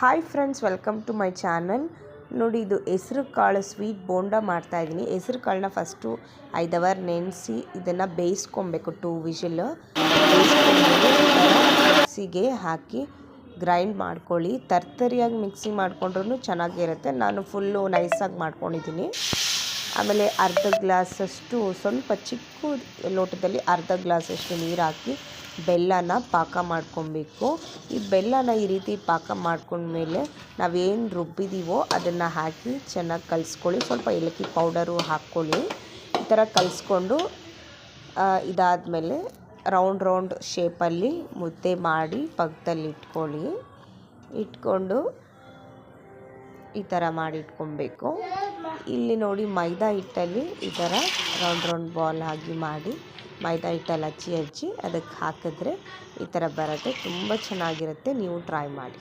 Hi friends, welcome to my channel. ನೋಡಿ, ಇದು ಹೆಸರು ಕಾಳು ಸ್ವೀಟ್ ಬೋಂಡ ಮಾಡ್ತಾಯಿದ್ದೀನಿ. ಹೆಸರು ಕಾಳನ್ನ ಫಸ್ಟು 5 ಅವರ್ ನೆನೆಸಿ ಇದನ್ನು ಬೇಯಿಸ್ಕೊಬೇಕು. 2 ವಿಷಲ್ ಮಿಕ್ಸಿಗೆ ಹಾಕಿ ಗ್ರೈಂಡ್ ಮಾಡ್ಕೊಳ್ಳಿ. ತರ್ತರಿಯಾಗಿ ಮಿಕ್ಸಿ ಮಾಡ್ಕೊಂಡ್ರೂ ಚೆನ್ನಾಗಿರುತ್ತೆ. ನಾನು ಫುಲ್ಲು ನೈಸಾಗಿ ಮಾಡ್ಕೊಂಡಿದ್ದೀನಿ. ಆಮೇಲೆ ಅರ್ಧ ಗ್ಲಾಸಷ್ಟು, ಸ್ವಲ್ಪ ಚಿಕ್ಕ ಲೋಟದಲ್ಲಿ ಅರ್ಧ ಗ್ಲಾಸಷ್ಟು ನೀರು ಹಾಕಿ ಬೆಲ್ಲನ ಪಾಕ ಮಾಡ್ಕೊಬೇಕು. ಈ ಬೆಲ್ಲನ ಈ ರೀತಿ ಪಾಕ ಮಾಡ್ಕೊಂಡ್ಮೇಲೆ ನಾವೇನು ರುಬ್ಬಿದ್ದೀವೋ ಅದನ್ನು ಹಾಕಿ ಚೆನ್ನಾಗಿ ಕಲಿಸ್ಕೊಳ್ಳಿ. ಸ್ವಲ್ಪ ಏಲಕ್ಕಿ ಪೌಡರು ಹಾಕ್ಕೊಳ್ಳಿ. ಈ ಥರ ಕಲಿಸ್ಕೊಂಡು ಇದಾದಮೇಲೆ ರೌಂಡ್ ಶೇಪಲ್ಲಿ ಮುದ್ದೆ ಮಾಡಿ ಪಕ್ಕದಲ್ಲಿ ಇಟ್ಕೊಂಡು ಈ ಥರ ಮಾಡಿ ಇಟ್ಕೊಬೇಕು. ಇಲ್ಲಿ ನೋಡಿ, ಮೈದಾ ಹಿಟ್ಟಲ್ಲಿ ಈ ಥರ ರೌಂಡ್ ಬಾಲ್ ಆಗಿ ಮಾಡಿ ಮೈದಾ ಹಿಟ್ಟಲ್ಲಿ ಹಚ್ಚಿ ಅದಕ್ಕೆ ಹಾಕಿದ್ರೆ ಈ ಥರ ಬರುತ್ತೆ. ತುಂಬ ಚೆನ್ನಾಗಿರುತ್ತೆ. ನೀವು ಟ್ರೈ ಮಾಡಿ.